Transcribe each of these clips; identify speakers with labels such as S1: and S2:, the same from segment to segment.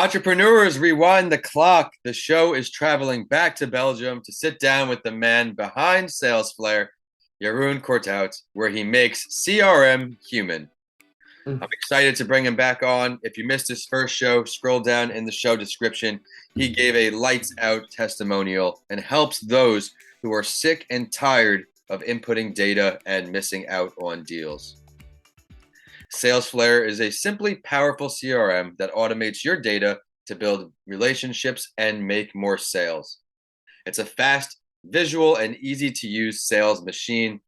S1: Entrepreneurs, rewind the clock. The show is traveling back to Belgium to sit down with the man behind Salesflare, Jeroen Corthout, where he makes CRM human. I'm excited to bring him back on. If you missed his first show, scroll down in the show description. He gave a lights out testimonial and helps those who are sick and tired of inputting data and missing out on deals. Salesflare is a simply powerful CRM that automates your data to build relationships and make more sales. It's a fast, visual, and easy to use sales machine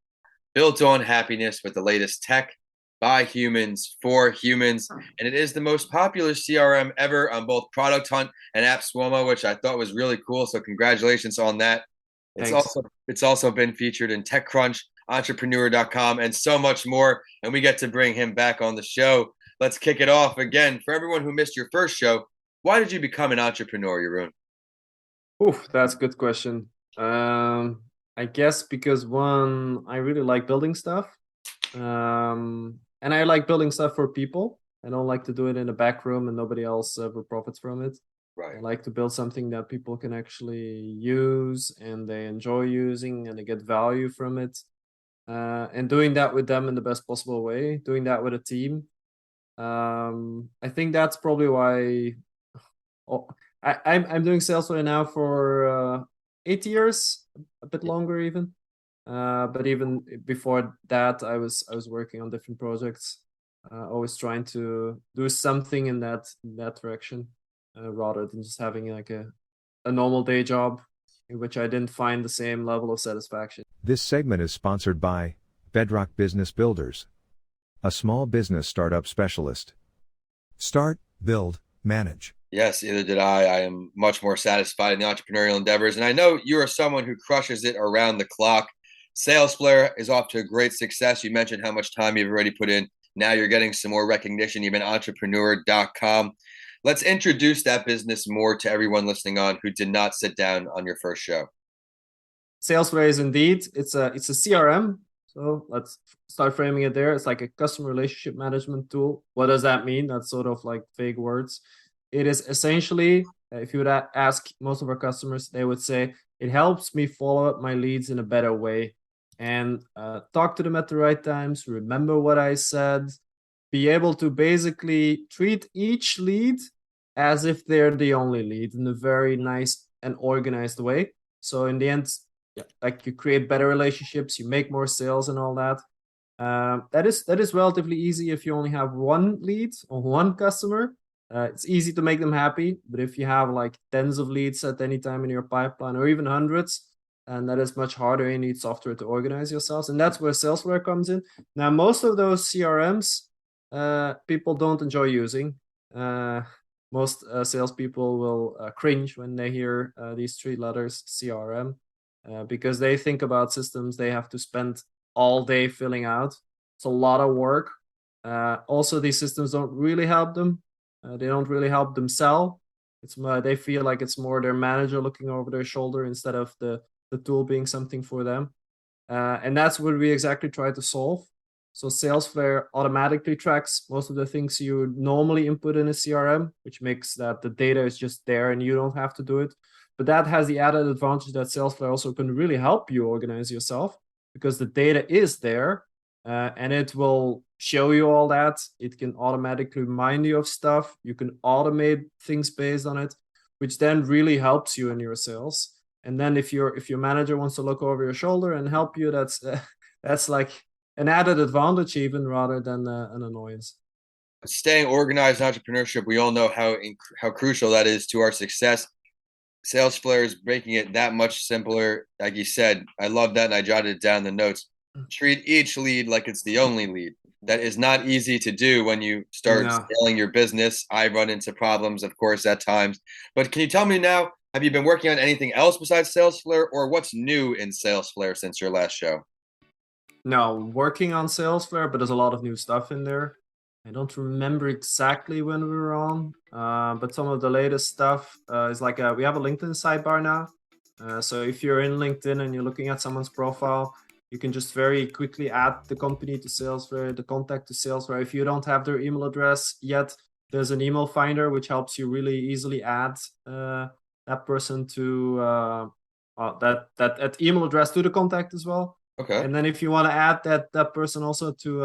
S1: built on happiness with the latest tech by humans for humans. And it is the most popular CRM ever on both Product Hunt and AppSumo, which I thought was really cool. So congratulations on that. It's also been featured in TechCrunch, entrepreneurial.com, and so much more. And we get to bring him back on the show. Let's kick it off again. For everyone who missed your first show, why did you become an entrepreneur, Jeroen?
S2: Oof, that's a good question. I guess because one, I really like building stuff. And I like building stuff for people. I don't like to do it in a back room and nobody else ever profits from it.
S1: Right.
S2: I like to build something that people can actually use and they enjoy using and they get value from it. And doing that with them in the best possible way, doing that with a team. I think that's probably why I'm doing Salesflare now for 8 years, a bit longer even. But even before that, I was working on different projects, always trying to do something in that direction, rather than just having like a normal day job in which I didn't find the same level of satisfaction.
S3: This segment is sponsored by Bedrock Business Builders, a small business startup specialist. Start, build, manage.
S1: Yes, either did I. I am much more satisfied in the entrepreneurial endeavors. And I know you are someone who crushes it around the clock. Salesflare is off to a great success. You mentioned how much time you've already put in. Now you're getting some more recognition. You've been entrepreneur.com. Let's introduce that business more to everyone listening on who did not sit down on your first show.
S2: Salesflare is indeed, it's a CRM. So let's start framing it there. It's like a customer relationship management tool. What does that mean? That's sort of like vague words. It is essentially, if you would ask most of our customers, they would say, it helps me follow up my leads in a better way and talk to them at the right times, remember what I said, be able to basically treat each lead as if they're the only lead in a very nice and organized way. So in the end, like you create better relationships, you make more sales and all that. That is relatively easy if you only have one lead or one customer. It's easy to make them happy, but if you have like tens of leads at any time in your pipeline or even hundreds, and that is much harder. You need software to organize yourselves, and that's where Salesflare comes in. Now, most of those CRMs, people don't enjoy using. Most salespeople will cringe when they hear these three letters CRM, because they think about systems they have to spend all day filling out. It's a lot of work. Also, these systems don't really help them. They don't really help themselves. They feel like it's more their manager looking over their shoulder instead of the tool being something for them. And that's what we exactly try to solve. So Salesflare automatically tracks most of the things you normally input in a CRM, which makes that the data is just there and you don't have to do it. But that has the added advantage that Salesflare also can really help you organize yourself because the data is there, and it will show you all that. It can automatically remind you of stuff. You can automate things based on it, which then really helps you in your sales. And then if your manager wants to look over your shoulder and help you, that's like an added advantage even rather than an annoyance.
S1: Staying organized in entrepreneurship, we all know how crucial that is to our success. Salesflare is making it that much simpler. Like you said, I love that, and I jotted it down in the notes. Treat each lead like it's the only lead. That is not easy to do when you start scaling your business. I run into problems, of course, at times. But can you tell me now, have you been working on anything else besides Salesflare, or what's new in Salesflare since your last show?
S2: No, working on Salesflare, but there's a lot of new stuff in there. I don't remember exactly when we were on, but some of the latest stuff is like we have a LinkedIn sidebar now. So if you're in LinkedIn and you're looking at someone's profile, you can just very quickly add the company to Salesflare, the contact to Salesflare. If you don't have their email address yet, there's an email finder which helps you really easily add that person to that email address to the contact as well.
S1: Okay.
S2: And then if you want to add that person also to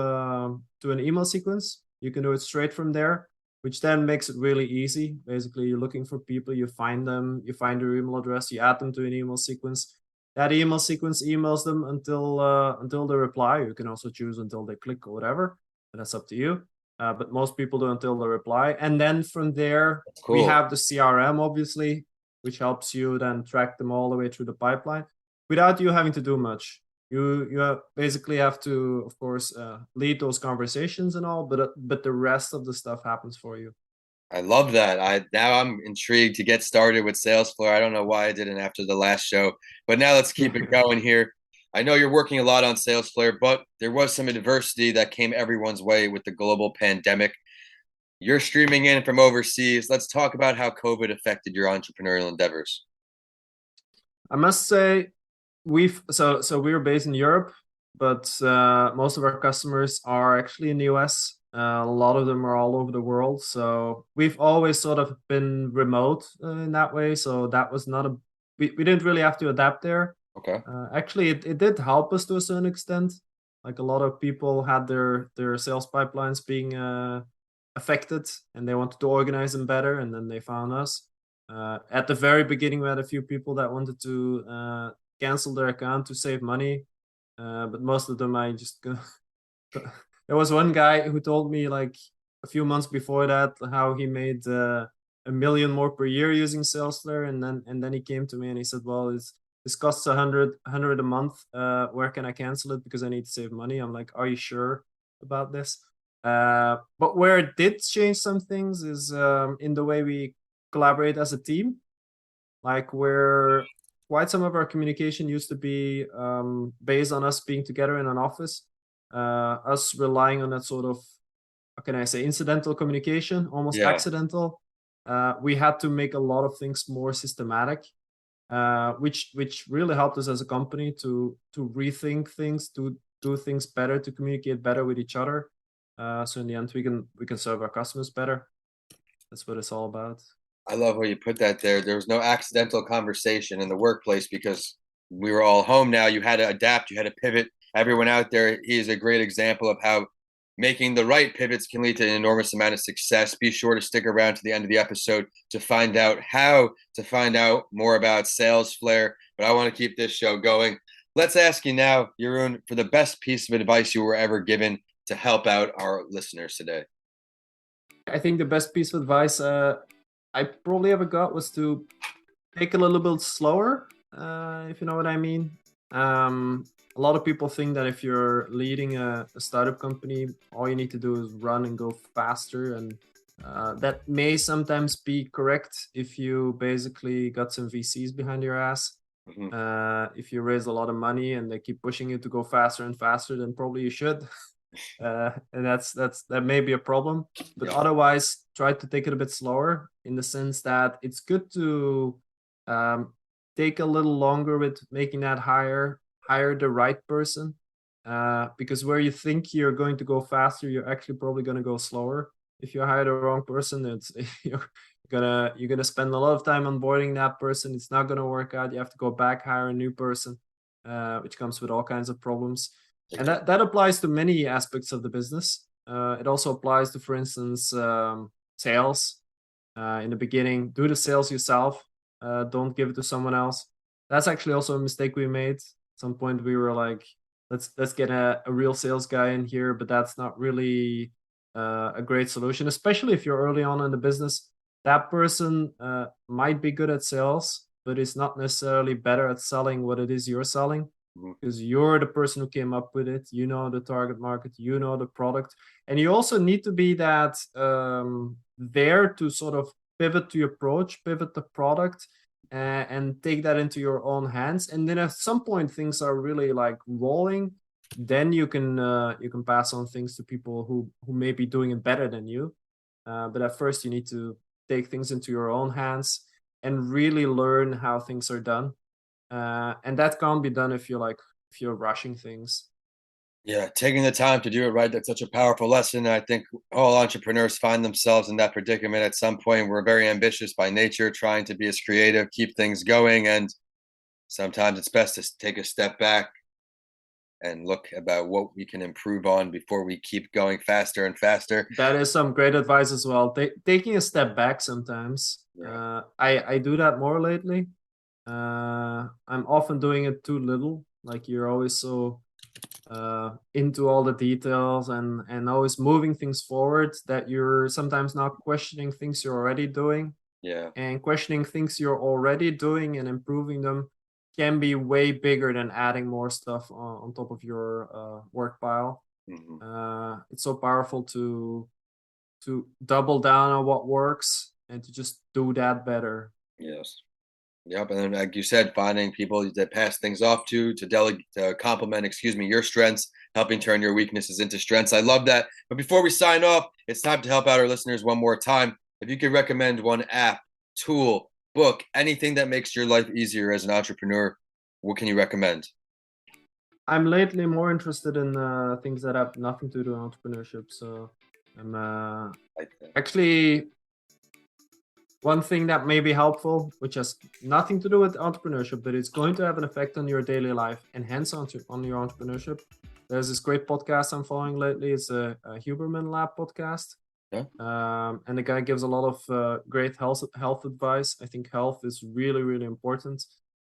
S2: an email sequence, you can do it straight from there, which then makes it really easy. Basically, you're looking for people, you find them, you find their email address, you add them to an email sequence. That email sequence emails them until they reply. You can also choose until they click or whatever, but that's up to you. But most people do until they reply. And then from there, we
S1: Cool.
S2: have the CRM, obviously, which helps you then track them all the way through the pipeline without you having to do much. You basically have to, of course, lead those conversations and all, but the rest of the stuff happens for you.
S1: I love that. Now I'm intrigued to get started with Salesflare. I don't know why I didn't after the last show, but now let's keep it going here. I know you're working a lot on Salesflare, but there was some adversity that came everyone's way with the global pandemic. You're streaming in from overseas. Let's talk about how COVID affected your entrepreneurial endeavors.
S2: I must say, so we're based in Europe, but most of our customers are actually in the US. A lot of them are all over the world. So we've always sort of been remote in that way. So that was not we didn't really have to adapt there.
S1: Okay.
S2: Actually, it did help us to a certain extent. Like a lot of people had their sales pipelines being affected, and they wanted to organize them better, and then they found us. At the very beginning, we had a few people that wanted to cancel their account to save money, but most of them I just there was one guy who told me like a few months before that how he made $1 million more per year using Salesflare, and then he came to me and he said, well, this costs 100 a month. Where can I cancel it because I need to save money? I'm like, are you sure about this? But where it did change some things is in the way we collaborate as a team. Like where quite some of our communication used to be based on us being together in an office, us relying on that sort of, how can I say, incidental communication, almost
S1: Yeah.
S2: accidental. We had to make a lot of things more systematic, which really helped us as a company to rethink things, to do things better, to communicate better with each other. So in the end, we can serve our customers better. That's what it's all about.
S1: I love how you put that there. There was no accidental conversation in the workplace because we were all home now. You had to adapt, you had to pivot. Everyone out there, he is a great example of how making the right pivots can lead to an enormous amount of success. Be sure to stick around to the end of the episode to find out how to find out more about Salesflare. But I want to keep this show going. Let's ask you now, Jeroen, for the best piece of advice you were ever given to help out our listeners today.
S2: I think the best piece of advice I probably ever got was to take a little bit slower, if you know what I mean. A lot of people think that if you're leading a startup company, all you need to do is run and go faster. And that may sometimes be correct if you basically got some VCs behind your ass. If you raise a lot of money and they keep pushing you to go faster and faster, then probably you should. And that may be a problem, but otherwise try to take it a bit slower, in the sense that it's good to take a little longer with making that hire the right person, because where you think you're going to go faster, you're actually probably going to go slower. If you hire the wrong person, it's you're gonna spend a lot of time onboarding that person. It's not going to work out. You have to go back, hire a new person, which comes with all kinds of problems. And that applies to many aspects of the business. It also applies to, for instance, sales. In the beginning, do the sales yourself. Don't give it to someone else. That's actually also a mistake we made. At some point, we were like, let's get a real sales guy in here, but that's not really a great solution, especially if you're early on in the business. That person might be good at sales, but is not necessarily better at selling what it is you're selling, because you're the person who came up with it. You know the target market, you know the product, and you also need to be that there to sort of pivot the approach, pivot the product, and take that into your own hands. And then at some point things are really like rolling, then you can pass on things to people who may be doing it better than you. But at first you need to take things into your own hands and really learn how things are done. And that can't be done if you're rushing things.
S1: Yeah, taking the time to do it right, that's such a powerful lesson. I think all entrepreneurs find themselves in that predicament at some point. We're very ambitious by nature, trying to be as creative, keep things going. And sometimes it's best to take a step back and look about what we can improve on before we keep going faster and faster.
S2: That is some great advice as well. Taking a step back sometimes.
S1: Yeah.
S2: I do that more lately. I'm often doing it too little. Like you're always so into all the details and always moving things forward that you're sometimes not questioning things you're already doing.
S1: Yeah.
S2: And questioning things you're already doing and improving them can be way bigger than adding more stuff on top of your work pile. It's so powerful to double down on what works and to just do that better.
S1: Yes. Yep. And then, like you said, finding people that pass things off to delegate, to complement, your strengths, helping turn your weaknesses into strengths. I love that. But before we sign off, it's time to help out our listeners one more time. If you could recommend one app, tool, book, anything that makes your life easier as an entrepreneur, what can you recommend?
S2: I'm lately more interested in things that have nothing to do with entrepreneurship. So I'm actually one thing that may be helpful, which has nothing to do with entrepreneurship, but it's going to have an effect on your daily life and hence on your entrepreneurship. There's this great podcast I'm following lately. It's a Huberman Lab podcast.
S1: Yeah.
S2: And the guy gives a lot of great health advice. I think health is really, really important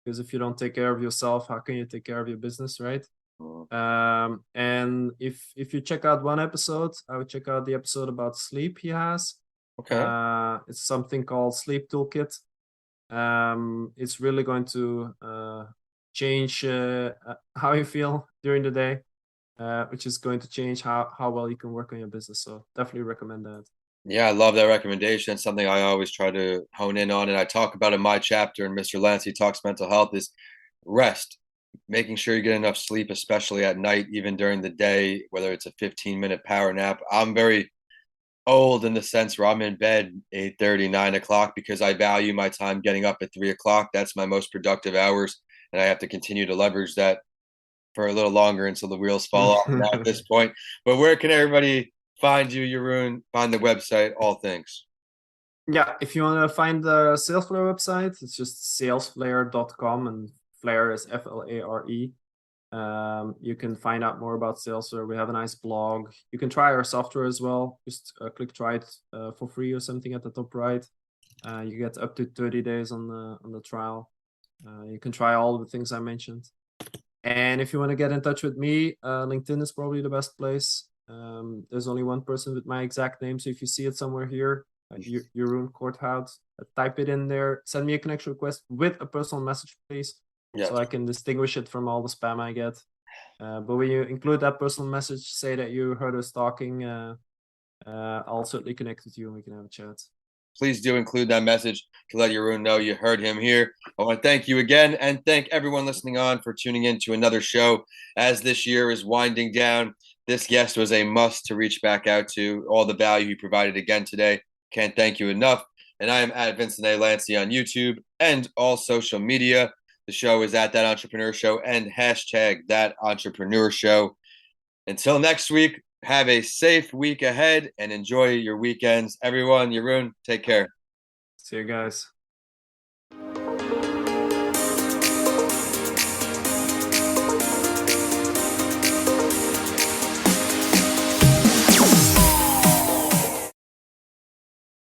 S2: because if you don't take care of yourself, how can you take care of your business, right? And if you check out one episode, I would check out the episode about sleep he has.
S1: Okay.
S2: It's something called Sleep Toolkit. It's really going to change how you feel during the day, which is going to change how well you can work on your business. So definitely recommend that.
S1: Yeah, I love that recommendation. It's something I always try to hone in on, and I talk about in my chapter. And Mr. Lancey talks mental health is rest, making sure you get enough sleep, especially at night, even during the day, whether it's a 15-minute power nap. I'm very old in the sense where I'm in bed 8:30, 9 o'clock because I value my time getting up at 3 o'clock. That's my most productive hours, and I have to continue to leverage that for a little longer until the wheels fall off now at this point. But where can everybody find you, Jeroen? Find the website, all things.
S2: Yeah, if you want to find the Salesflare website, it's just salesflare.com, and Flare is Flare. You can find out more about Salesflare. We have a nice blog. You can try our software as well. Just click try it for free or something at the top right. You get up to 30 days on the trial. You can try all the things I mentioned. And if you want to get in touch with me, LinkedIn is probably the best place. There's only one person with my exact name, so if you see it somewhere here, Jeroen Corthout, type it in there. Send me a connection request with a personal message, please, so I can distinguish it from all the spam I get. But when you include that personal message, say that you heard us talking, I'll certainly connect with you and we can have a chat.
S1: Please do include that message to let Jeroen know you heard him here. I want to thank you again and thank everyone listening on for tuning in to another show. As this year is winding down, this guest was a must to reach back out to. All the value he provided again today. Can't thank you enough. And I am at Vincent A. Lancey on YouTube and all social media. The show is at That Entrepreneur Show and hashtag That Entrepreneur Show. Until next week, have a safe week ahead and enjoy your weekends. Everyone, Jeroen, take care.
S2: See you guys.